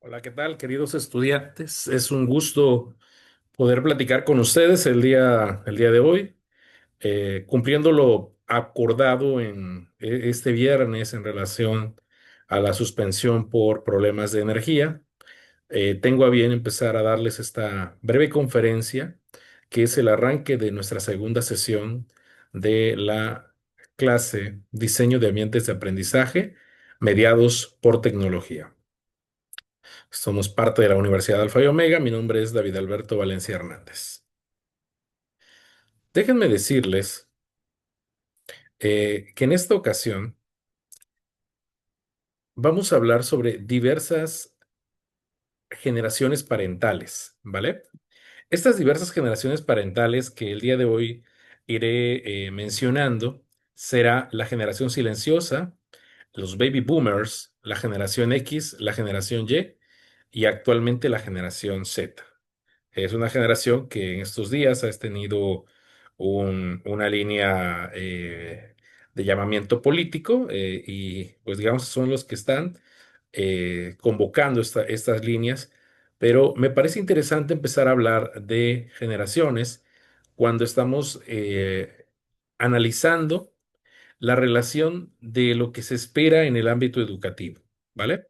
Hola, ¿qué tal, queridos estudiantes? Es un gusto poder platicar con ustedes el día de hoy, cumpliendo lo acordado en este viernes en relación a la suspensión por problemas de energía. Tengo a bien empezar a darles esta breve conferencia, que es el arranque de nuestra segunda sesión de la clase Diseño de Ambientes de Aprendizaje mediados por tecnología. Somos parte de la Universidad Alfa y Omega. Mi nombre es David Alberto Valencia Hernández. Déjenme decirles que en esta ocasión vamos a hablar sobre diversas generaciones parentales, ¿vale? Estas diversas generaciones parentales que el día de hoy iré mencionando será la generación silenciosa, los baby boomers, la generación X, la generación y actualmente la generación Z. Es una generación que en estos días ha tenido una línea de llamamiento político y pues digamos son los que están convocando estas líneas, pero me parece interesante empezar a hablar de generaciones cuando estamos analizando la relación de lo que se espera en el ámbito educativo, ¿vale?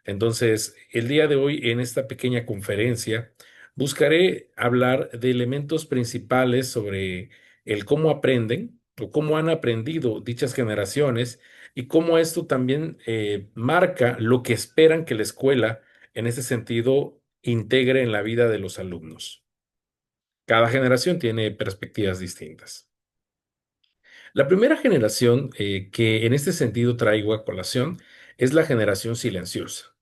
Entonces, el día de hoy, en esta pequeña conferencia, buscaré hablar de elementos principales sobre el cómo aprenden o cómo han aprendido dichas generaciones y cómo esto también marca lo que esperan que la escuela, en ese sentido, integre en la vida de los alumnos. Cada generación tiene perspectivas distintas. La primera generación que en este sentido traigo a colación es la generación silenciosa,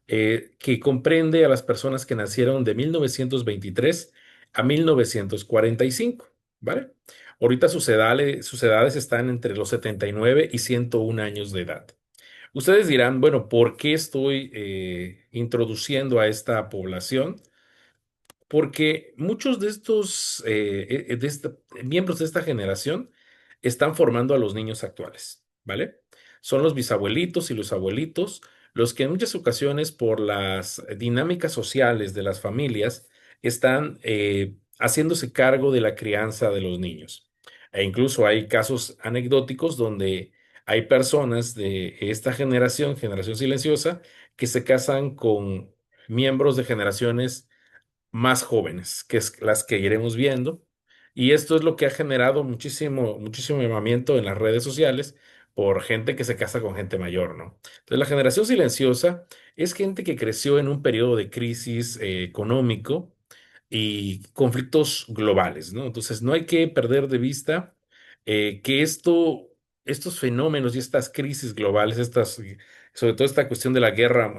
que comprende a las personas que nacieron de 1923 a 1945, ¿vale? Ahorita sus edades están entre los 79 y 101 años de edad. Ustedes dirán, bueno, ¿por qué estoy introduciendo a esta población? Porque muchos de estos miembros de esta generación están formando a los niños actuales, ¿vale? Son los bisabuelitos y los abuelitos los que en muchas ocasiones por las dinámicas sociales de las familias están haciéndose cargo de la crianza de los niños. E incluso hay casos anecdóticos donde hay personas de esta generación, generación silenciosa, que se casan con miembros de generaciones más jóvenes, que es las que iremos viendo. Y esto es lo que ha generado muchísimo llamamiento en las redes sociales por gente que se casa con gente mayor, ¿no? Entonces, la generación silenciosa es gente que creció en un periodo de crisis económico y conflictos globales, ¿no? Entonces, no hay que perder de vista que estos fenómenos y estas crisis globales, sobre todo esta cuestión de la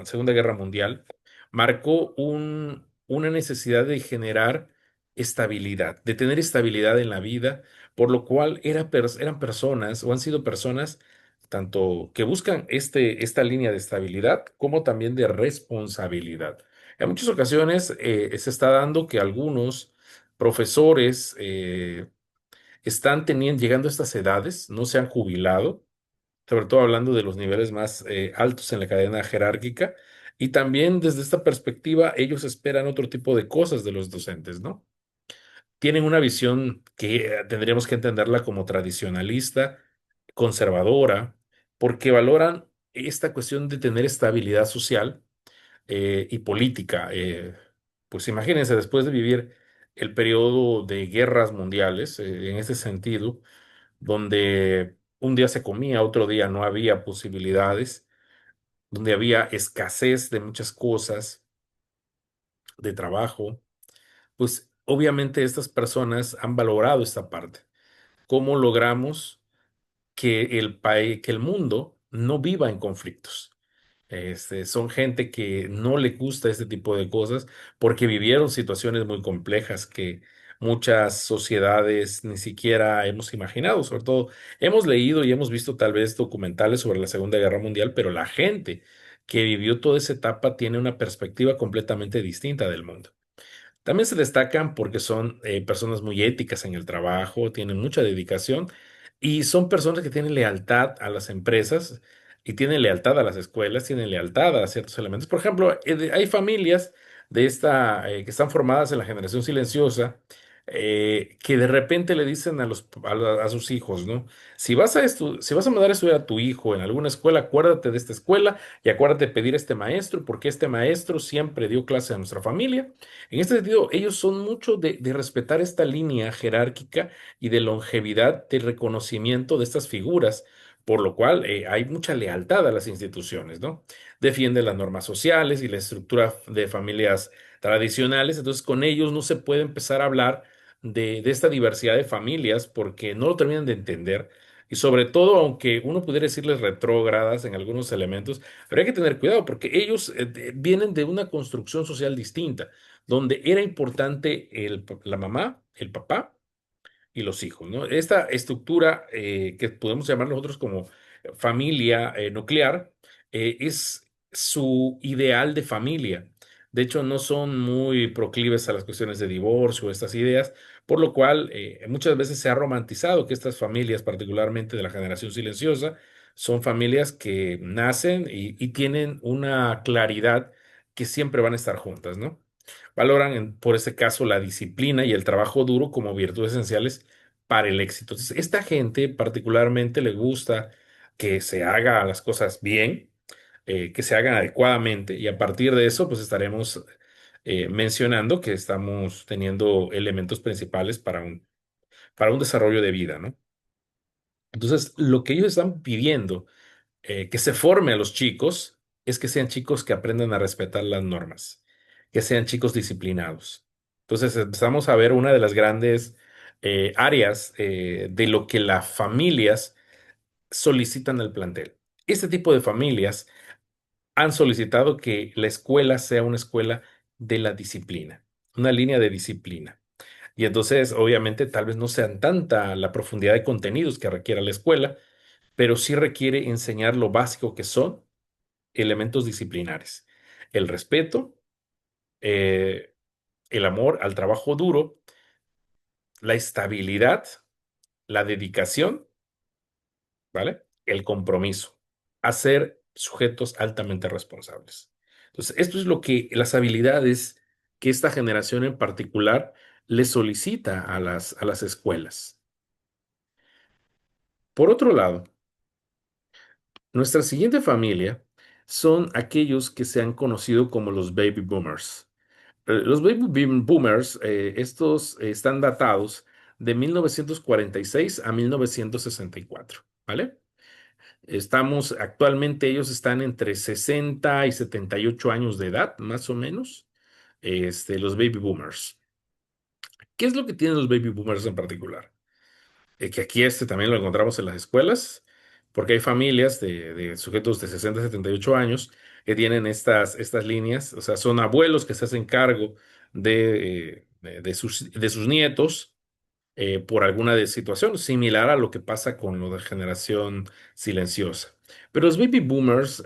Segunda Guerra Mundial, marcó una necesidad de generar estabilidad, de tener estabilidad en la vida, por lo cual eran personas o han sido personas tanto que buscan esta línea de estabilidad como también de responsabilidad. En muchas ocasiones se está dando que algunos profesores están llegando a estas edades, no se han jubilado, sobre todo hablando de los niveles más altos en la cadena jerárquica. Y también desde esta perspectiva, ellos esperan otro tipo de cosas de los docentes, ¿no? Tienen una visión que tendríamos que entenderla como tradicionalista, conservadora, porque valoran esta cuestión de tener estabilidad social y política. Pues imagínense, después de vivir el periodo de guerras mundiales, en ese sentido, donde un día se comía, otro día no había posibilidades, donde había escasez de muchas cosas, de trabajo, pues obviamente estas personas han valorado esta parte. ¿Cómo logramos que el país, que el mundo no viva en conflictos? Son gente que no le gusta este tipo de cosas porque vivieron situaciones muy complejas que muchas sociedades ni siquiera hemos imaginado. Sobre todo, hemos leído y hemos visto tal vez documentales sobre la Segunda Guerra Mundial, pero la gente que vivió toda esa etapa tiene una perspectiva completamente distinta del mundo. También se destacan porque son personas muy éticas en el trabajo, tienen mucha dedicación y son personas que tienen lealtad a las empresas, y tienen lealtad a las escuelas, tienen lealtad a ciertos elementos. Por ejemplo, hay familias que están formadas en la generación silenciosa, que de repente le dicen a sus hijos, ¿no? Si vas a mandar a estudiar a tu hijo en alguna escuela, acuérdate de esta escuela y acuérdate de pedir a este maestro, porque este maestro siempre dio clase a nuestra familia. En este sentido, ellos son mucho de respetar esta línea jerárquica y de longevidad de reconocimiento de estas figuras, por lo cual hay mucha lealtad a las instituciones, ¿no? Defienden las normas sociales y la estructura de familias tradicionales, entonces con ellos no se puede empezar a hablar de esta diversidad de familias porque no lo terminan de entender. Y sobre todo, aunque uno pudiera decirles retrógradas en algunos elementos, habría que tener cuidado porque ellos vienen de una construcción social distinta, donde era importante la mamá, el papá y los hijos, ¿no? Esta estructura que podemos llamar nosotros como familia nuclear es su ideal de familia. De hecho, no son muy proclives a las cuestiones de divorcio, estas ideas, por lo cual muchas veces se ha romantizado que estas familias, particularmente de la generación silenciosa, son familias que nacen y tienen una claridad que siempre van a estar juntas, ¿no? Valoran, por este caso, la disciplina y el trabajo duro como virtudes esenciales para el éxito. Entonces, esta gente particularmente le gusta que se haga las cosas bien, que se hagan adecuadamente y a partir de eso, pues estaremos mencionando que estamos teniendo elementos principales para un desarrollo de vida, ¿no? Entonces, lo que ellos están pidiendo que se forme a los chicos es que sean chicos que aprendan a respetar las normas, que sean chicos disciplinados. Entonces empezamos a ver una de las grandes áreas de lo que las familias solicitan al plantel. Este tipo de familias han solicitado que la escuela sea una escuela de la disciplina, una línea de disciplina. Y entonces, obviamente, tal vez no sean tanta la profundidad de contenidos que requiera la escuela, pero sí requiere enseñar lo básico que son elementos disciplinares. El respeto, eh, el amor al trabajo duro, la estabilidad, la dedicación, ¿vale? El compromiso, a ser sujetos altamente responsables. Entonces, esto es lo que las habilidades que esta generación en particular le solicita a las escuelas. Por otro lado, nuestra siguiente familia son aquellos que se han conocido como los baby boomers. Los boomers, estos están datados de 1946 a 1964, ¿vale? Ellos están entre 60 y 78 años de edad, más o menos, los baby boomers. ¿Qué es lo que tienen los baby boomers en particular? Que aquí también lo encontramos en las escuelas, porque hay familias de sujetos de 60 a 78 años que tienen estas líneas, o sea, son abuelos que se hacen cargo de sus nietos por alguna situación similar a lo que pasa con lo de generación silenciosa. Pero los baby boomers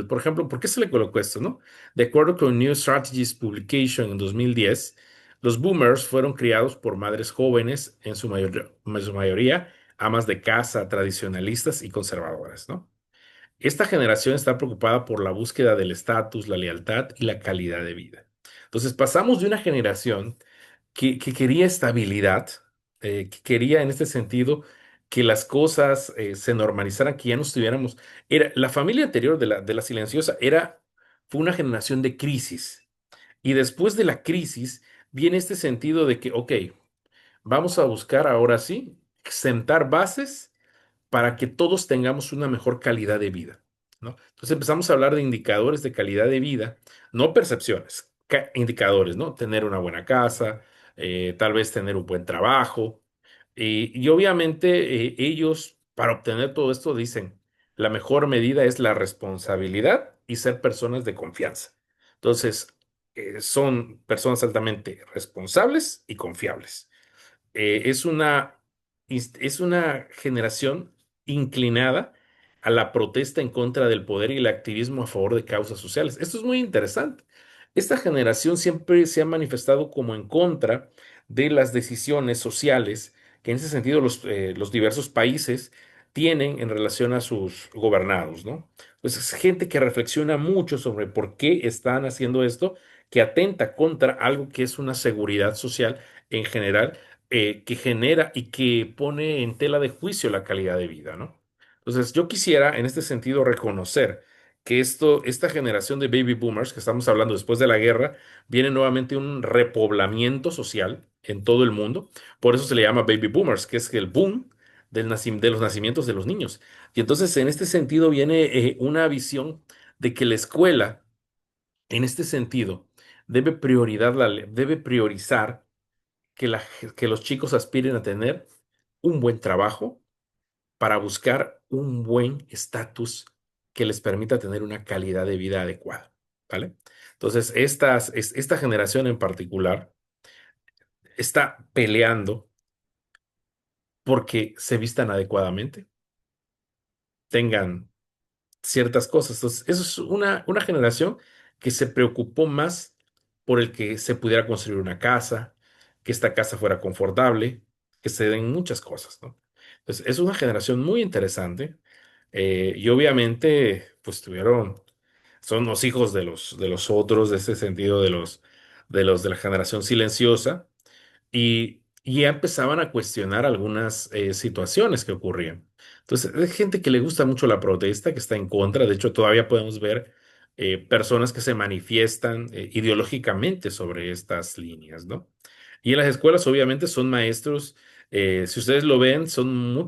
por ejemplo, ¿por qué se le colocó esto, no? De acuerdo con New Strategies Publication en 2010, los boomers fueron criados por madres jóvenes, en su mayoría amas de casa, tradicionalistas y conservadoras, ¿no? Esta generación está preocupada por la búsqueda del estatus, la lealtad y la calidad de vida. Entonces, pasamos de una generación que quería estabilidad, que quería en este sentido que las cosas se normalizaran, que ya no estuviéramos. La familia anterior de la silenciosa fue una generación de crisis. Y después de la crisis viene este sentido de que, ok, vamos a buscar ahora sí sentar bases para que todos tengamos una mejor calidad de vida, ¿no? Entonces empezamos a hablar de indicadores de calidad de vida, no percepciones, indicadores, ¿no? Tener una buena casa, tal vez tener un buen trabajo. Y obviamente ellos, para obtener todo esto, dicen, la mejor medida es la responsabilidad y ser personas de confianza. Entonces, son personas altamente responsables y confiables. Es una generación inclinada a la protesta en contra del poder y el activismo a favor de causas sociales. Esto es muy interesante. Esta generación siempre se ha manifestado como en contra de las decisiones sociales que en ese sentido los diversos países tienen en relación a sus gobernados, ¿no? Pues es gente que reflexiona mucho sobre por qué están haciendo esto, que atenta contra algo que es una seguridad social en general, que genera y que pone en tela de juicio la calidad de vida, ¿no? Entonces, yo quisiera en este sentido reconocer que esta generación de baby boomers que estamos hablando después de la guerra, viene nuevamente un repoblamiento social en todo el mundo. Por eso se le llama baby boomers, que es el boom de los nacimientos de los niños. Y entonces, en este sentido, viene una visión de que la escuela, en este sentido, debe priorizar que los chicos aspiren a tener un buen trabajo para buscar un buen estatus que les permita tener una calidad de vida adecuada, ¿vale? Entonces, esta generación en particular está peleando porque se vistan adecuadamente, tengan ciertas cosas. Entonces, eso es una generación que se preocupó más por el que se pudiera construir una casa, que esta casa fuera confortable, que se den muchas cosas, ¿no? Entonces, es una generación muy interesante, y obviamente, pues son los hijos de los otros, de ese sentido de la generación silenciosa, y ya empezaban a cuestionar algunas situaciones que ocurrían. Entonces, hay gente que le gusta mucho la protesta, que está en contra. De hecho, todavía podemos ver personas que se manifiestan ideológicamente sobre estas líneas, ¿no? Y en las escuelas, obviamente, son maestros. Si ustedes lo ven,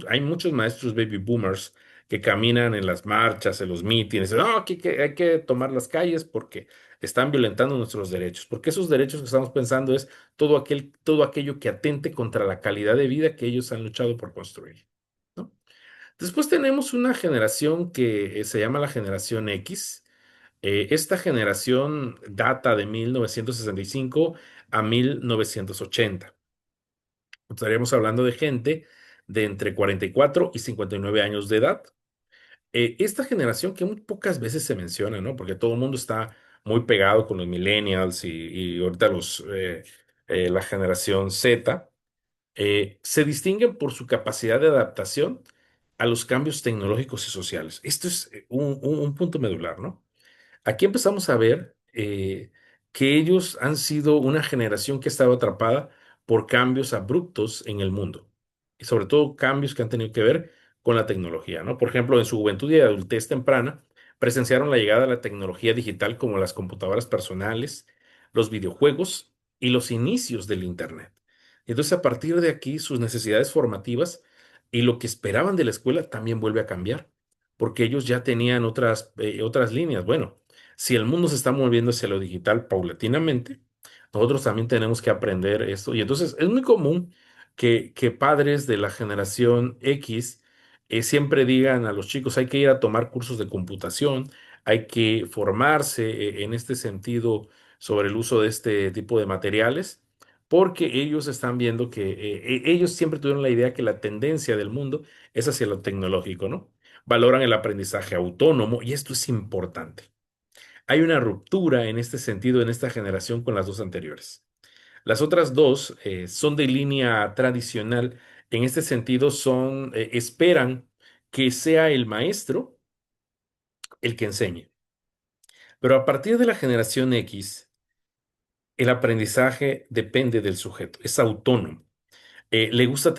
hay muchos maestros baby boomers que caminan en las marchas, en los mítines. No, que hay que tomar las calles porque están violentando nuestros derechos. Porque esos derechos que estamos pensando es todo aquello que atente contra la calidad de vida que ellos han luchado por construir, ¿no? Después tenemos una generación que se llama la generación X. Esta generación data de 1965 a 1980. Estaríamos hablando de gente de entre 44 y 59 años de edad. Esta generación que muy pocas veces se menciona, ¿no? Porque todo el mundo está muy pegado con los millennials y ahorita la generación Z, se distinguen por su capacidad de adaptación a los cambios tecnológicos y sociales. Esto es un punto medular, ¿no? Aquí empezamos a ver que ellos han sido una generación que ha estado atrapada por cambios abruptos en el mundo y sobre todo cambios que han tenido que ver con la tecnología, ¿no? Por ejemplo, en su juventud y adultez temprana, presenciaron la llegada de la tecnología digital como las computadoras personales, los videojuegos y los inicios del Internet. Entonces, a partir de aquí, sus necesidades formativas y lo que esperaban de la escuela también vuelve a cambiar, porque ellos ya tenían otras líneas. Bueno, si el mundo se está moviendo hacia lo digital paulatinamente, nosotros también tenemos que aprender esto. Y entonces es muy común que padres de la generación X siempre digan a los chicos, hay que ir a tomar cursos de computación, hay que formarse en este sentido sobre el uso de este tipo de materiales, porque ellos están viendo que ellos siempre tuvieron la idea que la tendencia del mundo es hacia lo tecnológico, ¿no? Valoran el aprendizaje autónomo y esto es importante. Hay una ruptura en este sentido en esta generación con las dos anteriores. Las otras dos son de línea tradicional. En este sentido, esperan que sea el maestro el que enseñe. Pero a partir de la generación X, el aprendizaje depende del sujeto, es autónomo. Le gusta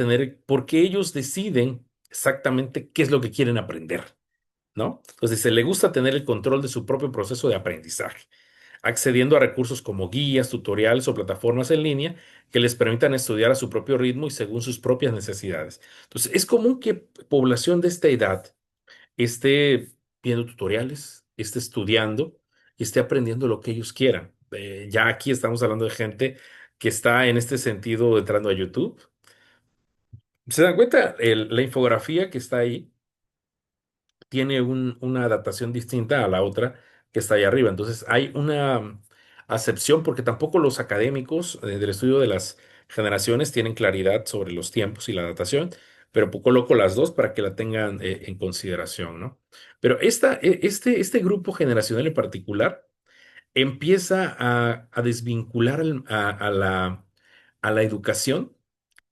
porque ellos deciden exactamente qué es lo que quieren aprender, ¿no? Entonces, se le gusta tener el control de su propio proceso de aprendizaje, accediendo a recursos como guías, tutoriales o plataformas en línea que les permitan estudiar a su propio ritmo y según sus propias necesidades. Entonces, es común que población de esta edad esté viendo tutoriales, esté estudiando y esté aprendiendo lo que ellos quieran. Ya aquí estamos hablando de gente que está en este sentido entrando a YouTube. ¿Se dan cuenta? La infografía que está ahí tiene una adaptación distinta a la otra que está ahí arriba. Entonces hay una acepción porque tampoco los académicos del estudio de las generaciones tienen claridad sobre los tiempos y la datación, pero coloco las dos para que la tengan en consideración, ¿no? Pero este grupo generacional en particular empieza a desvincular a la educación,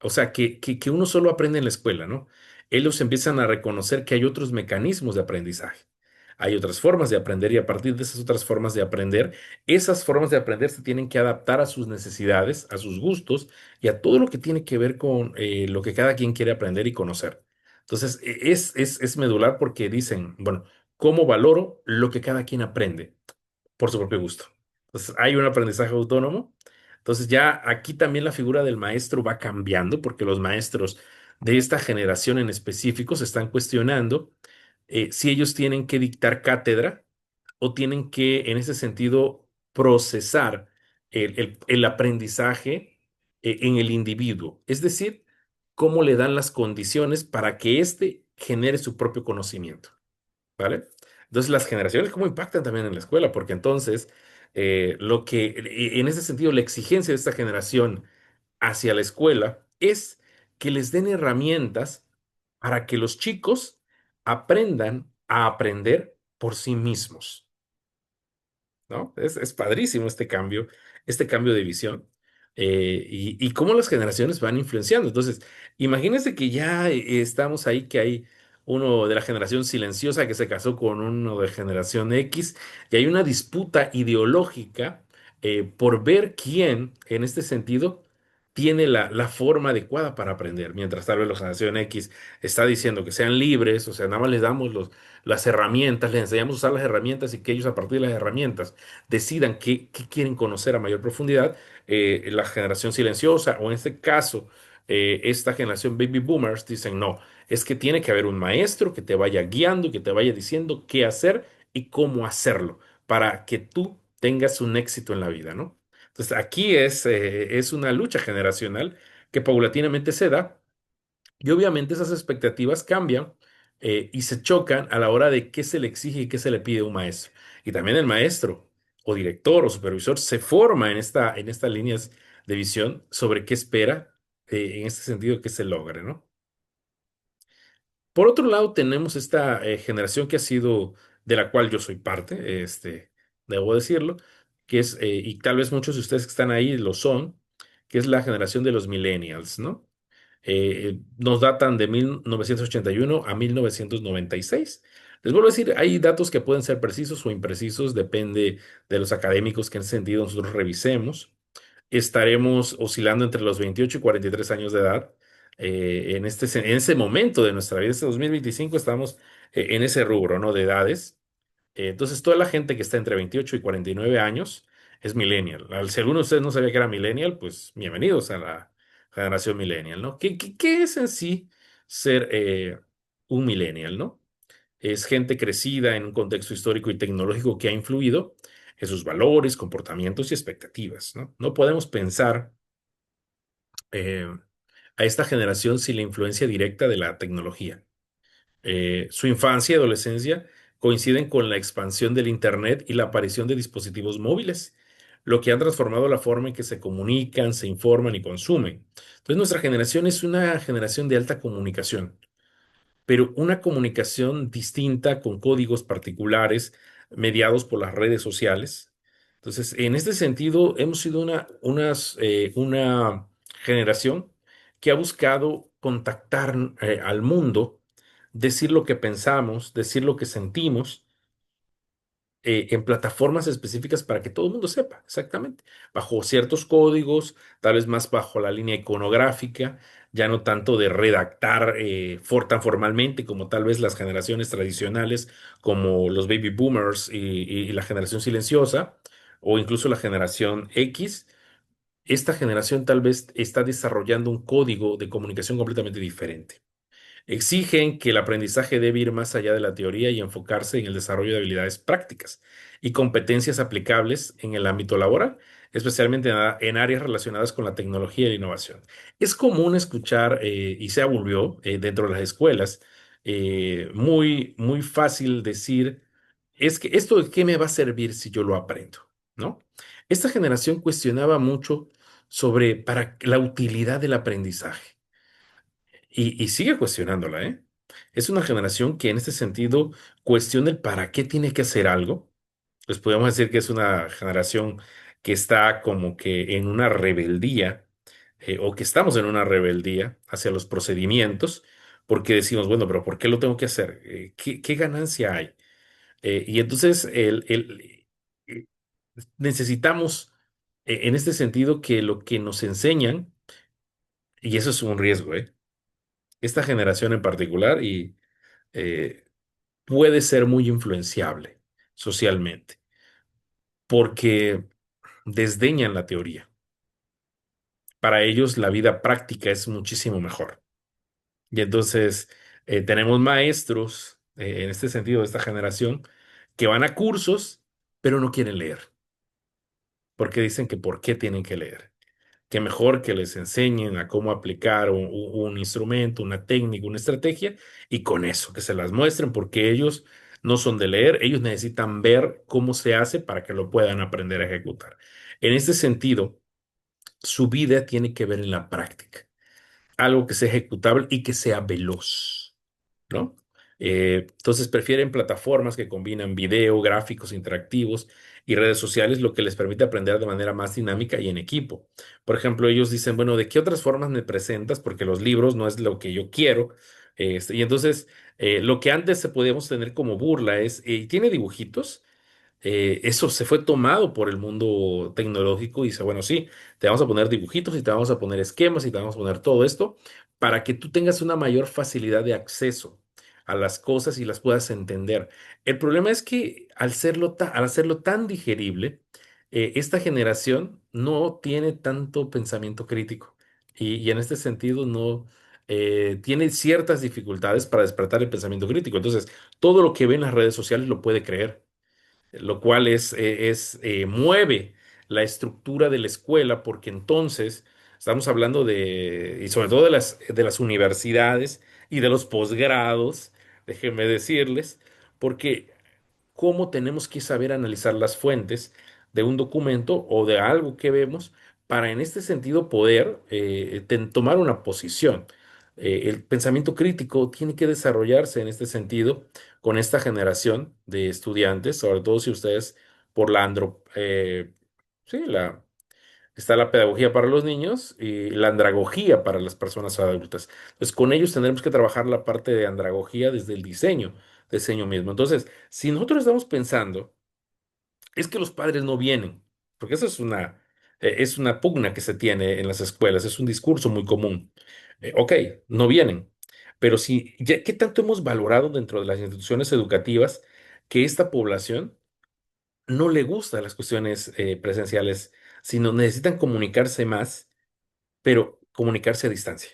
o sea, que uno solo aprende en la escuela, ¿no? ellos empiezan a reconocer que hay otros mecanismos de aprendizaje. Hay otras formas de aprender y a partir de esas otras formas de aprender, esas formas de aprender se tienen que adaptar a sus necesidades, a sus gustos y a todo lo que tiene que ver con lo que cada quien quiere aprender y conocer. Entonces, es medular porque dicen, bueno, ¿cómo valoro lo que cada quien aprende por su propio gusto? Entonces, hay un aprendizaje autónomo. Entonces, ya aquí también la figura del maestro va cambiando porque los maestros de esta generación en específico se están cuestionando si ellos tienen que dictar cátedra o tienen que, en ese sentido, procesar el aprendizaje en el individuo. Es decir, cómo le dan las condiciones para que éste genere su propio conocimiento. ¿Vale? Entonces, las generaciones, ¿cómo impactan también en la escuela? Porque entonces, en ese sentido, la exigencia de esta generación hacia la escuela es que les den herramientas para que los chicos aprendan a aprender por sí mismos. ¿No? Es padrísimo este cambio de visión y cómo las generaciones van influenciando. Entonces, imagínense que ya estamos ahí, que hay uno de la generación silenciosa que se casó con uno de generación X y hay una disputa ideológica por ver quién, en este sentido, tiene la forma adecuada para aprender, mientras tal vez la generación X está diciendo que sean libres, o sea, nada más les damos las herramientas, les enseñamos a usar las herramientas y que ellos a partir de las herramientas decidan qué quieren conocer a mayor profundidad. La generación silenciosa, o en este caso, esta generación baby boomers, dicen, no, es que tiene que haber un maestro que te vaya guiando y que te vaya diciendo qué hacer y cómo hacerlo para que tú tengas un éxito en la vida, ¿no? Entonces, aquí es una lucha generacional que paulatinamente se da y obviamente esas expectativas cambian y se chocan a la hora de qué se le exige y qué se le pide a un maestro. Y también el maestro o director o supervisor se forma en estas líneas de visión sobre qué espera en este sentido que se logre, ¿no? Por otro lado, tenemos esta generación que ha sido, de la cual yo soy parte, debo decirlo, que es, y tal vez muchos de ustedes que están ahí lo son, que es la generación de los millennials, ¿no? Nos datan de 1981 a 1996. Les vuelvo a decir, hay datos que pueden ser precisos o imprecisos, depende de los académicos que en ese sentido nosotros revisemos. Estaremos oscilando entre los 28 y 43 años de edad. En ese momento de nuestra vida, este 2025, estamos en ese rubro, ¿no? De edades. Entonces, toda la gente que está entre 28 y 49 años es millennial. Si alguno de ustedes no sabía que era millennial, pues bienvenidos a la generación millennial, ¿no? ¿Qué es en sí ser un millennial, ¿no? Es gente crecida en un contexto histórico y tecnológico que ha influido en sus valores, comportamientos y expectativas, ¿no? No podemos pensar eh, a esta generación sin la influencia directa de la tecnología. Su infancia y adolescencia coinciden con la expansión del Internet y la aparición de dispositivos móviles, lo que han transformado la forma en que se comunican, se informan y consumen. Entonces, nuestra generación es una generación de alta comunicación, pero una comunicación distinta con códigos particulares mediados por las redes sociales. Entonces, en este sentido, hemos sido una generación que ha buscado contactar al mundo, decir lo que pensamos, decir lo que sentimos en plataformas específicas para que todo el mundo sepa exactamente, bajo ciertos códigos, tal vez más bajo la línea iconográfica, ya no tanto de redactar tan formalmente como tal vez las generaciones tradicionales, como los baby boomers y la generación silenciosa, o incluso la generación X. Esta generación tal vez está desarrollando un código de comunicación completamente diferente. Exigen que el aprendizaje debe ir más allá de la teoría y enfocarse en el desarrollo de habilidades prácticas y competencias aplicables en el ámbito laboral, especialmente en áreas relacionadas con la tecnología y la innovación. Es común escuchar, y se volvió dentro de las escuelas, muy fácil decir, es que esto de qué me va a servir si yo lo aprendo, ¿no? Esta generación cuestionaba mucho sobre para la utilidad del aprendizaje. Y sigue cuestionándola, ¿eh? Es una generación que en este sentido cuestiona el para qué tiene que hacer algo. Pues podemos decir que es una generación que está como que en una rebeldía, o que estamos en una rebeldía hacia los procedimientos, porque decimos, bueno, pero ¿por qué lo tengo que hacer? ¿Qué ganancia hay? Y entonces eh, necesitamos, en este sentido, que lo que nos enseñan, y eso es un riesgo, esta generación en particular, y eh, puede ser muy influenciable socialmente, porque desdeñan la teoría. Para ellos la vida práctica es muchísimo mejor. Y entonces tenemos maestros, en este sentido, de esta generación, que van a cursos, pero no quieren leer, porque dicen que por qué tienen que leer. Que mejor que les enseñen a cómo aplicar un instrumento, una técnica, una estrategia, y con eso, que se las muestren, porque ellos no son de leer, ellos necesitan ver cómo se hace para que lo puedan aprender a ejecutar. En este sentido, su vida tiene que ver en la práctica, algo que sea ejecutable y que sea veloz, ¿no? Entonces prefieren plataformas que combinan video, gráficos interactivos y redes sociales, lo que les permite aprender de manera más dinámica y en equipo. Por ejemplo, ellos dicen, bueno, ¿de qué otras formas me presentas? Porque los libros no es lo que yo quiero. Y entonces, lo que antes se podíamos tener como burla es, ¿tiene dibujitos? Eso se fue tomado por el mundo tecnológico y dice, bueno, sí, te vamos a poner dibujitos y te vamos a poner esquemas y te vamos a poner todo esto para que tú tengas una mayor facilidad de acceso a las cosas y las puedas entender. El problema es que al hacerlo tan digerible, esta generación no tiene tanto pensamiento crítico y en este sentido no tiene ciertas dificultades para despertar el pensamiento crítico. Entonces, todo lo que ve en las redes sociales lo puede creer, lo cual mueve la estructura de la escuela, porque entonces estamos hablando y sobre todo de las universidades y de los posgrados, déjenme decirles, porque cómo tenemos que saber analizar las fuentes de un documento o de algo que vemos para en este sentido poder tomar una posición. El pensamiento crítico tiene que desarrollarse en este sentido con esta generación de estudiantes, sobre todo si ustedes por sí, está la pedagogía para los niños y la andragogía para las personas adultas. Entonces, con ellos tendremos que trabajar la parte de andragogía desde el diseño mismo. Entonces, si nosotros estamos pensando, es que los padres no vienen, porque eso es una pugna que se tiene en las escuelas, es un discurso muy común. Ok, no vienen, pero si, ¿qué tanto hemos valorado dentro de las instituciones educativas que esta población no le gusta las cuestiones presenciales, sino necesitan comunicarse más, pero comunicarse a distancia?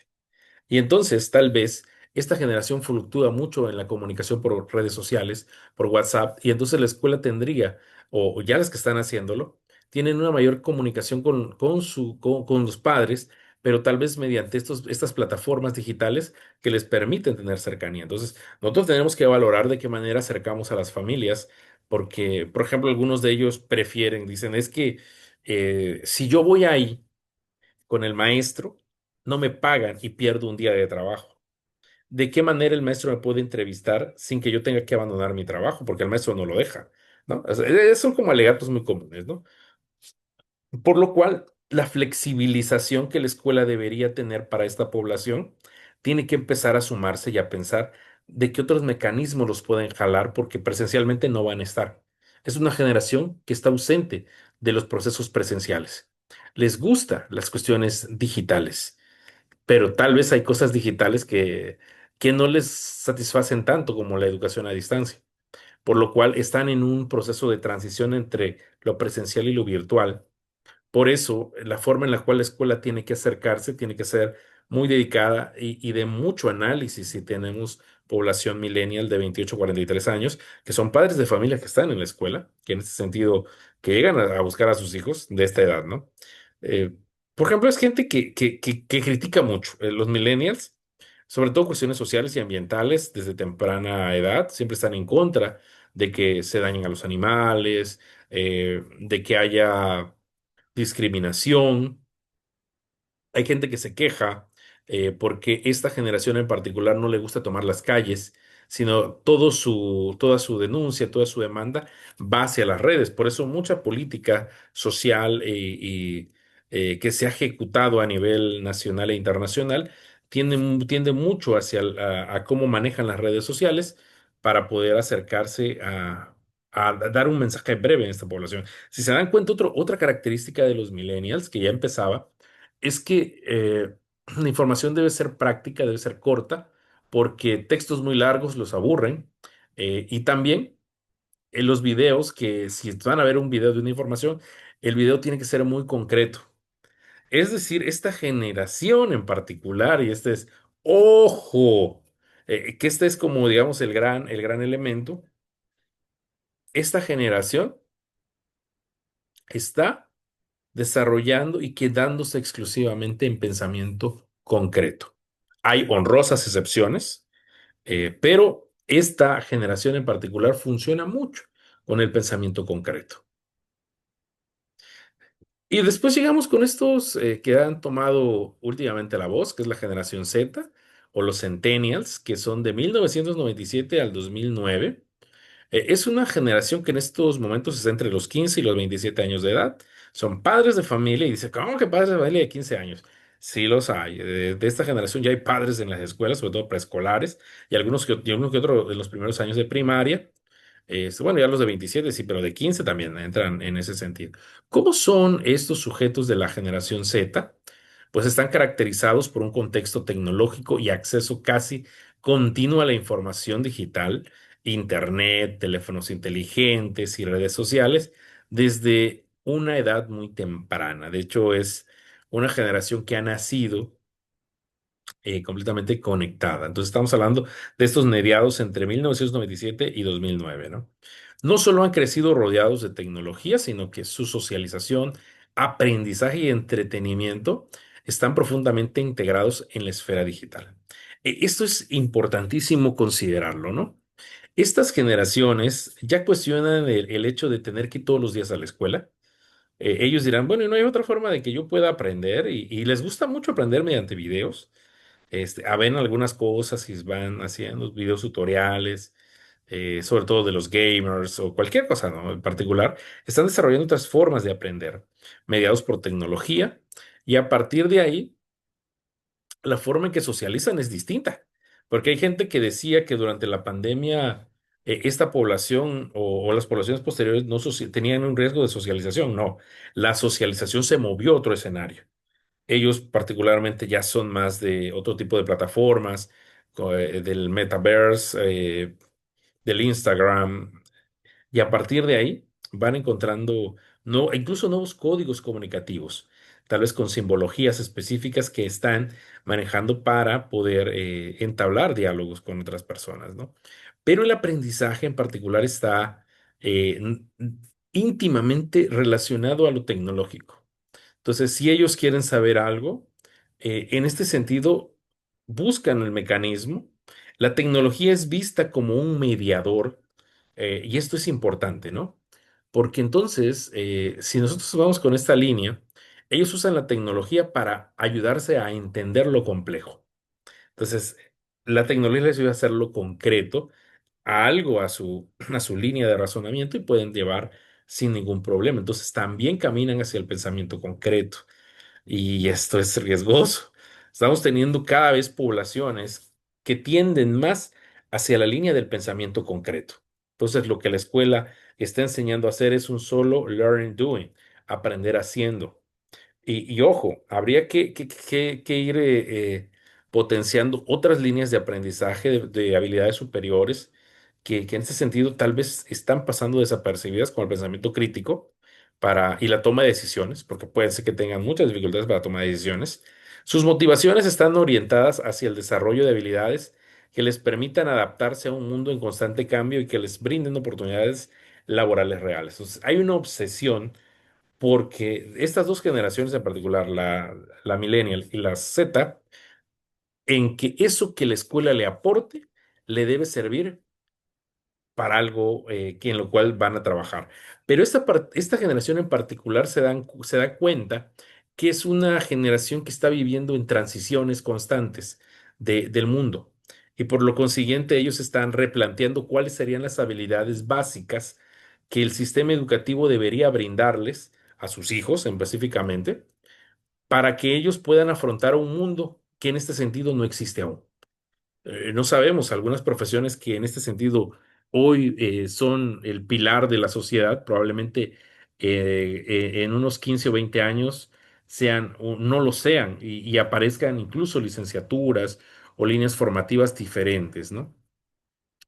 Y entonces, tal vez, esta generación fluctúa mucho en la comunicación por redes sociales, por WhatsApp, y entonces la escuela tendría, o ya las que están haciéndolo, tienen una mayor comunicación con los padres, pero tal vez mediante estas plataformas digitales que les permiten tener cercanía. Entonces, nosotros tenemos que valorar de qué manera acercamos a las familias, porque, por ejemplo, algunos de ellos dicen, es que si yo voy ahí, con el maestro, no me pagan y pierdo un día de trabajo. ¿De qué manera el maestro me puede entrevistar sin que yo tenga que abandonar mi trabajo? Porque el maestro no lo deja, ¿no? O sea, son como alegatos muy comunes, ¿no? Por lo cual, la flexibilización que la escuela debería tener para esta población tiene que empezar a sumarse y a pensar de qué otros mecanismos los pueden jalar porque presencialmente no van a estar. Es una generación que está ausente de los procesos presenciales. Les gusta las cuestiones digitales, pero tal vez hay cosas digitales que no les satisfacen tanto como la educación a distancia, por lo cual están en un proceso de transición entre lo presencial y lo virtual. Por eso, la forma en la cual la escuela tiene que acercarse tiene que ser muy dedicada y de mucho análisis si tenemos población millennial de 28 a 43 años, que son padres de familia que están en la escuela, que en ese sentido, que llegan a buscar a sus hijos de esta edad, ¿no? Eh, por ejemplo, es gente que critica mucho, los millennials, sobre todo cuestiones sociales y ambientales desde temprana edad, siempre están en contra de que se dañen a los animales, de que haya discriminación. Hay gente que se queja porque esta generación en particular no le gusta tomar las calles, sino toda su denuncia, toda su demanda va hacia las redes. Por eso mucha política social que se ha ejecutado a nivel nacional e internacional tiende mucho hacia a cómo manejan las redes sociales para poder acercarse a dar un mensaje breve en esta población. Si se dan cuenta, otra característica de los millennials que ya empezaba es que la información debe ser práctica, debe ser corta, porque textos muy largos los aburren. Y también en los videos, que si van a ver un video de una información, el video tiene que ser muy concreto. Es decir, esta generación en particular, y este es, ojo, que este es como, digamos, el gran elemento, esta generación está desarrollando y quedándose exclusivamente en pensamiento concreto. Hay honrosas excepciones, pero esta generación en particular funciona mucho con el pensamiento concreto. Y después llegamos con estos que han tomado últimamente la voz, que es la generación Z o los Centennials, que son de 1997 al 2009. Es una generación que en estos momentos está entre los 15 y los 27 años de edad. Son padres de familia y dice, ¿cómo que padres de familia de 15 años? Sí los hay. De esta generación ya hay padres en las escuelas, sobre todo preescolares, y algunos que otros en los primeros años de primaria. Bueno, ya los de 27 sí, pero de 15 también entran en ese sentido. ¿Cómo son estos sujetos de la generación Z? Pues están caracterizados por un contexto tecnológico y acceso casi continuo a la información digital, internet, teléfonos inteligentes y redes sociales desde una edad muy temprana. De hecho, es una generación que ha nacido completamente conectada. Entonces estamos hablando de estos mediados entre 1997 y 2009, ¿no? No solo han crecido rodeados de tecnología, sino que su socialización, aprendizaje y entretenimiento están profundamente integrados en la esfera digital. Esto es importantísimo considerarlo, ¿no? Estas generaciones ya cuestionan el hecho de tener que ir todos los días a la escuela. Ellos dirán, bueno, ¿y no hay otra forma de que yo pueda aprender? Y les gusta mucho aprender mediante videos, ven algunas cosas y van haciendo videos tutoriales, sobre todo de los gamers o cualquier cosa, ¿no? En particular, están desarrollando otras formas de aprender, mediados por tecnología, y a partir de ahí, la forma en que socializan es distinta, porque hay gente que decía que durante la pandemia, esta población o las poblaciones posteriores no tenían un riesgo de socialización. No, la socialización se movió a otro escenario. Ellos particularmente ya son más de otro tipo de plataformas, del metaverse, del Instagram, y a partir de ahí van encontrando incluso nuevos códigos comunicativos, tal vez con simbologías específicas que están manejando para poder entablar diálogos con otras personas, ¿no? Pero el aprendizaje en particular está íntimamente relacionado a lo tecnológico. Entonces, si ellos quieren saber algo, en este sentido, buscan el mecanismo. La tecnología es vista como un mediador, y esto es importante, ¿no? Porque entonces, si nosotros vamos con esta línea, ellos usan la tecnología para ayudarse a entender lo complejo. Entonces, la tecnología les ayuda a hacerlo concreto, a algo, a su línea de razonamiento, y pueden llevar sin ningún problema. Entonces, también caminan hacia el pensamiento concreto. Y esto es riesgoso. Estamos teniendo cada vez poblaciones que tienden más hacia la línea del pensamiento concreto. Entonces, lo que la escuela está enseñando a hacer es un solo learn doing, aprender haciendo. Y ojo, habría que ir potenciando otras líneas de aprendizaje de habilidades superiores que en ese sentido tal vez están pasando desapercibidas, como el pensamiento crítico y la toma de decisiones, porque puede ser que tengan muchas dificultades para tomar decisiones. Sus motivaciones están orientadas hacia el desarrollo de habilidades que les permitan adaptarse a un mundo en constante cambio y que les brinden oportunidades laborales reales. Entonces, hay una obsesión porque estas dos generaciones en particular, la millennial y la Z, en que eso que la escuela le aporte le debe servir para algo, en lo cual van a trabajar. Pero esta generación en particular se da cuenta que es una generación que está viviendo en transiciones constantes del mundo. Y por lo consiguiente, ellos están replanteando cuáles serían las habilidades básicas que el sistema educativo debería brindarles a sus hijos específicamente, para que ellos puedan afrontar un mundo que en este sentido no existe aún. No sabemos, algunas profesiones que en este sentido hoy son el pilar de la sociedad, probablemente en unos 15 o 20 años sean o no lo sean y aparezcan incluso licenciaturas o líneas formativas diferentes, ¿no?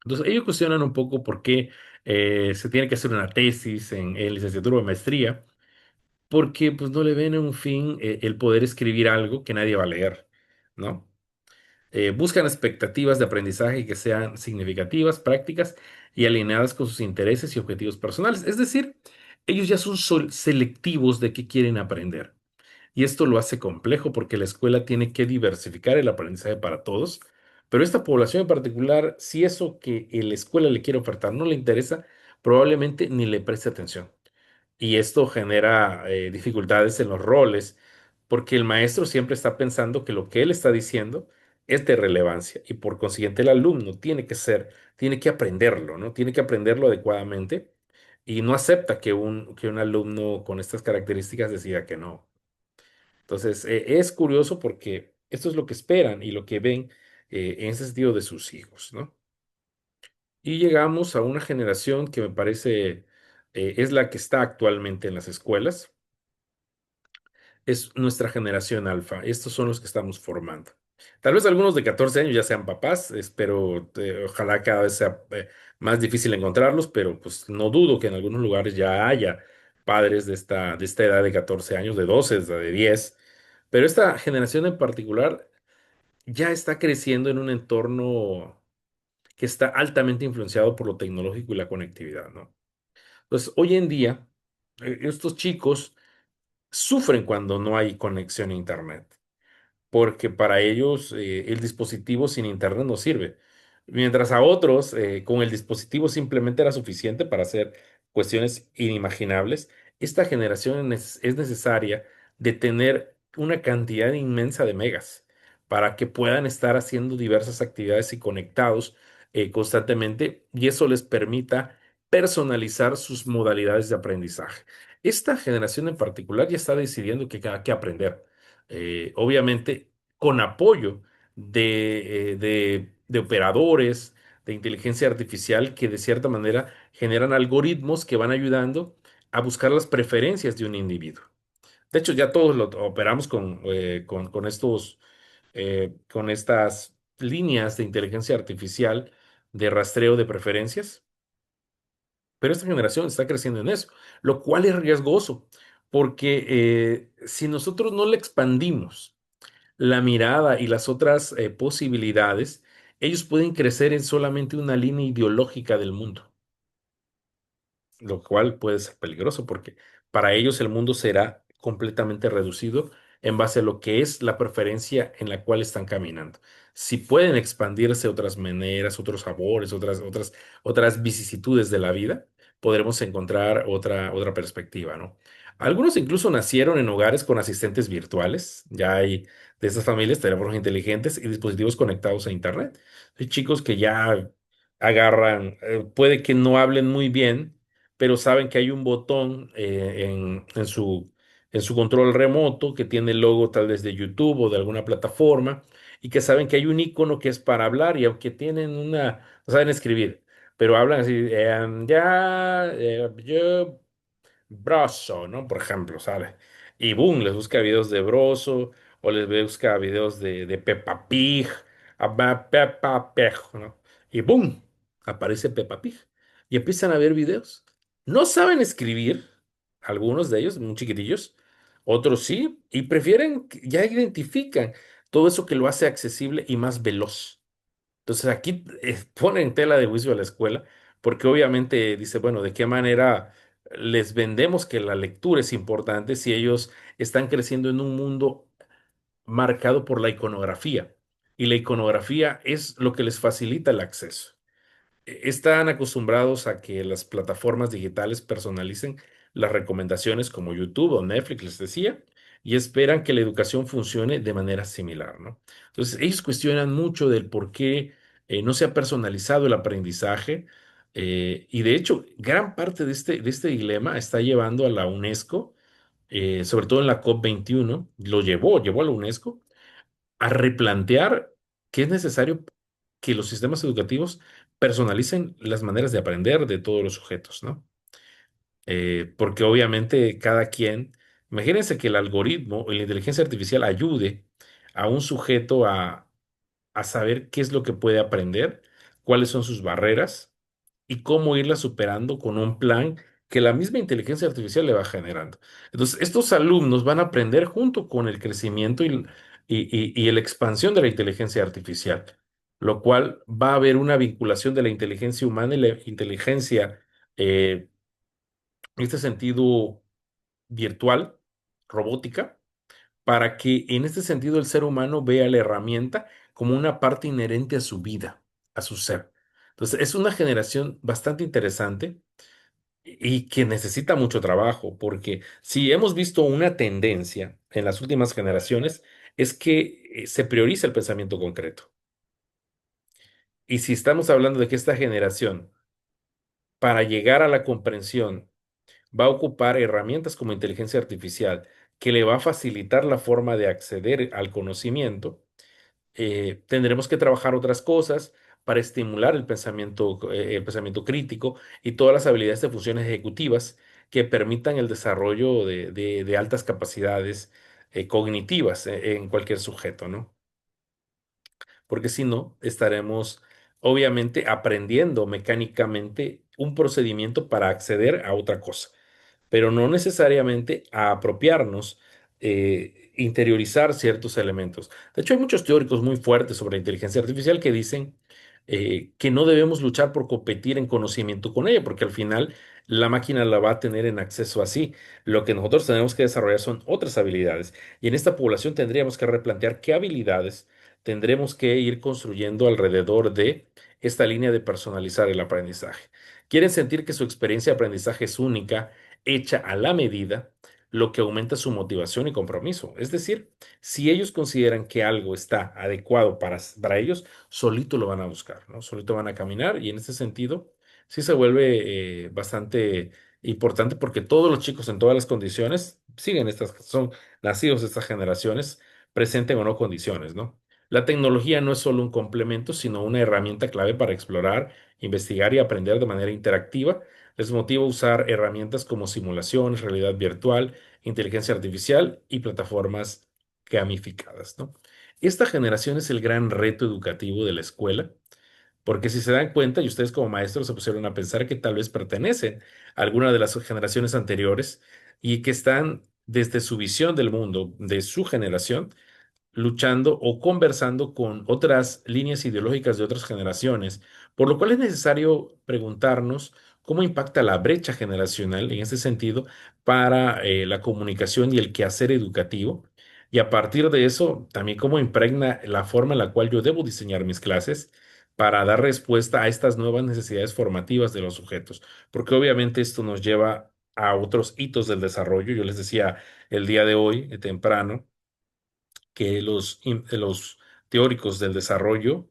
Entonces, ellos cuestionan un poco por qué se tiene que hacer una tesis en licenciatura o maestría, porque pues no le ven un fin el poder escribir algo que nadie va a leer, ¿no? Buscan expectativas de aprendizaje que sean significativas, prácticas y alineadas con sus intereses y objetivos personales. Es decir, ellos ya son selectivos de qué quieren aprender. Y esto lo hace complejo porque la escuela tiene que diversificar el aprendizaje para todos, pero esta población en particular, si eso que la escuela le quiere ofertar no le interesa, probablemente ni le preste atención. Y esto genera dificultades en los roles, porque el maestro siempre está pensando que lo que él está diciendo es de relevancia y por consiguiente el alumno tiene que aprenderlo, ¿no? Tiene que aprenderlo adecuadamente y no acepta que un alumno con estas características decida que no. Entonces, es curioso porque esto es lo que esperan y lo que ven en ese sentido de sus hijos, ¿no? Y llegamos a una generación que me parece es la que está actualmente en las escuelas, es nuestra generación alfa. Estos son los que estamos formando. Tal vez algunos de 14 años ya sean papás, espero, ojalá cada vez sea más difícil encontrarlos, pero pues no dudo que en algunos lugares ya haya padres de esta edad de 14 años, de 12, de 10. Pero esta generación en particular ya está creciendo en un entorno que está altamente influenciado por lo tecnológico y la conectividad, ¿no? Pues hoy en día, estos chicos sufren cuando no hay conexión a Internet porque para ellos el dispositivo sin internet no sirve. Mientras a otros, con el dispositivo simplemente era suficiente para hacer cuestiones inimaginables, esta generación es necesaria de tener una cantidad inmensa de megas para que puedan estar haciendo diversas actividades y conectados constantemente y eso les permita personalizar sus modalidades de aprendizaje. Esta generación en particular ya está decidiendo que hay que aprender obviamente con apoyo de operadores de inteligencia artificial que de cierta manera generan algoritmos que van ayudando a buscar las preferencias de un individuo. De hecho, ya todos lo operamos con estas líneas de inteligencia artificial de rastreo de preferencias, pero esta generación está creciendo en eso, lo cual es riesgoso, porque si nosotros no le expandimos, la mirada y las otras posibilidades, ellos pueden crecer en solamente una línea ideológica del mundo, lo cual puede ser peligroso porque para ellos el mundo será completamente reducido en base a lo que es la preferencia en la cual están caminando. Si pueden expandirse otras maneras, otros sabores, otras vicisitudes de la vida, podremos encontrar otra perspectiva, ¿no? Algunos incluso nacieron en hogares con asistentes virtuales. Ya hay de estas familias teléfonos inteligentes y dispositivos conectados a Internet. Hay chicos que ya agarran, puede que no hablen muy bien, pero saben que hay un botón en su control remoto que tiene el logo tal vez de YouTube o de alguna plataforma y que saben que hay un icono que es para hablar y aunque no saben escribir, pero hablan así, yo, Broso, ¿no? Por ejemplo, ¿sale? Y boom, les busca videos de Broso o les busca videos de Peppa Pig, Peppa Pig, ¿no? Y boom, aparece Peppa Pig. Y empiezan a ver videos. No saben escribir, algunos de ellos, muy chiquitillos, otros sí, y prefieren, ya identifican todo eso que lo hace accesible y más veloz. Entonces aquí pone en tela de juicio a la escuela, porque obviamente dice, bueno, ¿de qué manera les vendemos que la lectura es importante si ellos están creciendo en un mundo marcado por la iconografía? Y la iconografía es lo que les facilita el acceso. Están acostumbrados a que las plataformas digitales personalicen las recomendaciones como YouTube o Netflix, les decía, y esperan que la educación funcione de manera similar, ¿no? Entonces, ellos cuestionan mucho del por qué no se ha personalizado el aprendizaje y de hecho, gran parte de este dilema está llevando a la UNESCO, sobre todo en la COP21, llevó a la UNESCO a replantear que es necesario que los sistemas educativos personalicen las maneras de aprender de todos los sujetos, ¿no? Porque obviamente cada quien, imagínense que el algoritmo o la inteligencia artificial ayude a un sujeto a saber qué es lo que puede aprender, cuáles son sus barreras y cómo irlas superando con un plan que la misma inteligencia artificial le va generando. Entonces, estos alumnos van a aprender junto con el crecimiento y la expansión de la inteligencia artificial, lo cual va a haber una vinculación de la inteligencia humana y la inteligencia, en este sentido virtual, robótica, para que en este sentido el ser humano vea la herramienta como una parte inherente a su vida, a su ser. Entonces, es una generación bastante interesante y que necesita mucho trabajo, porque si hemos visto una tendencia en las últimas generaciones, es que se prioriza el pensamiento concreto. Y si estamos hablando de que esta generación, para llegar a la comprensión, va a ocupar herramientas como inteligencia artificial, que le va a facilitar la forma de acceder al conocimiento, tendremos que trabajar otras cosas para estimular el pensamiento crítico y todas las habilidades de funciones ejecutivas que permitan el desarrollo de altas capacidades cognitivas en cualquier sujeto, ¿no? Porque si no, estaremos obviamente aprendiendo mecánicamente un procedimiento para acceder a otra cosa, pero no necesariamente a apropiarnos, interiorizar ciertos elementos. De hecho, hay muchos teóricos muy fuertes sobre la inteligencia artificial que dicen que no debemos luchar por competir en conocimiento con ella, porque al final la máquina la va a tener en acceso así. Lo que nosotros tenemos que desarrollar son otras habilidades. Y en esta población tendríamos que replantear qué habilidades tendremos que ir construyendo alrededor de esta línea de personalizar el aprendizaje. Quieren sentir que su experiencia de aprendizaje es única, hecha a la medida, lo que aumenta su motivación y compromiso. Es decir, si ellos consideran que algo está adecuado para ellos, solito lo van a buscar, ¿no? Solito van a caminar y en ese sentido sí se vuelve bastante importante porque todos los chicos en todas las condiciones siguen son nacidos de estas generaciones, presenten o no condiciones, ¿no? La tecnología no es solo un complemento, sino una herramienta clave para explorar, investigar y aprender de manera interactiva. Les motiva a usar herramientas como simulaciones, realidad virtual, inteligencia artificial y plataformas gamificadas, ¿no? Esta generación es el gran reto educativo de la escuela, porque si se dan cuenta, y ustedes como maestros se pusieron a pensar que tal vez pertenecen a alguna de las generaciones anteriores y que están desde su visión del mundo, de su generación, luchando o conversando con otras líneas ideológicas de otras generaciones, por lo cual es necesario preguntarnos cómo impacta la brecha generacional en ese sentido para la comunicación y el quehacer educativo. Y a partir de eso, también cómo impregna la forma en la cual yo debo diseñar mis clases para dar respuesta a estas nuevas necesidades formativas de los sujetos. Porque obviamente esto nos lleva a otros hitos del desarrollo. Yo les decía el día de hoy, temprano, que los teóricos del desarrollo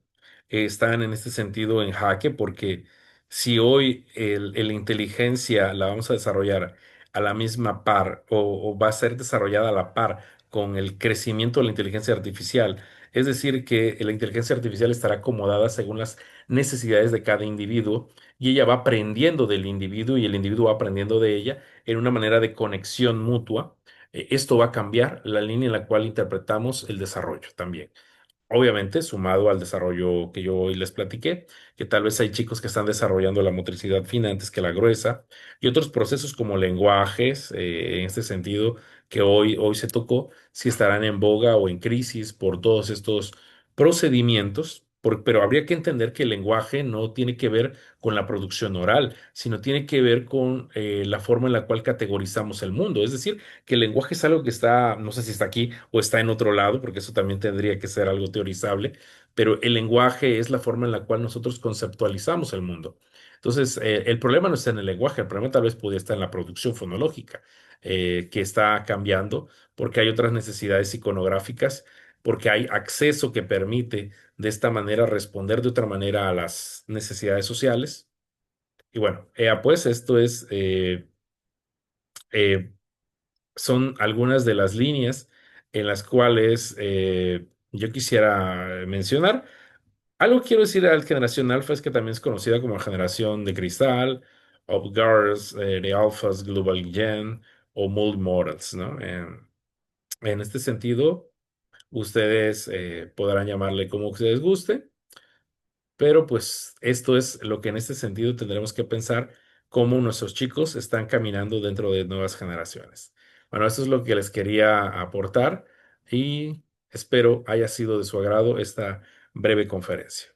están en este sentido en jaque, porque si hoy la inteligencia la vamos a desarrollar a la misma par o va a ser desarrollada a la par con el crecimiento de la inteligencia artificial, es decir, que la inteligencia artificial estará acomodada según las necesidades de cada individuo y ella va aprendiendo del individuo y el individuo va aprendiendo de ella en una manera de conexión mutua. Esto va a cambiar la línea en la cual interpretamos el desarrollo también. Obviamente, sumado al desarrollo que yo hoy les platiqué, que tal vez hay chicos que están desarrollando la motricidad fina antes que la gruesa, y otros procesos como lenguajes, en este sentido, que hoy se tocó, si estarán en boga o en crisis por todos estos procedimientos. Pero habría que entender que el lenguaje no tiene que ver con la producción oral, sino tiene que ver con la forma en la cual categorizamos el mundo. Es decir, que el lenguaje es algo que está, no sé si está aquí o está en otro lado, porque eso también tendría que ser algo teorizable, pero el lenguaje es la forma en la cual nosotros conceptualizamos el mundo. Entonces, el problema no está en el lenguaje, el problema tal vez podría estar en la producción fonológica, que está cambiando porque hay otras necesidades iconográficas, porque hay acceso que permite de esta manera responder de otra manera a las necesidades sociales. Y bueno, pues esto es eh, son algunas de las líneas en las cuales yo quisiera mencionar. Algo que quiero decir al generación alfa es que también es conocida como generación de cristal, Upgards, de Alphas, Global Gen o Multimodals, ¿no? En este sentido, ustedes podrán llamarle como ustedes guste, pero pues esto es lo que en este sentido tendremos que pensar cómo nuestros chicos están caminando dentro de nuevas generaciones. Bueno, eso es lo que les quería aportar y espero haya sido de su agrado esta breve conferencia.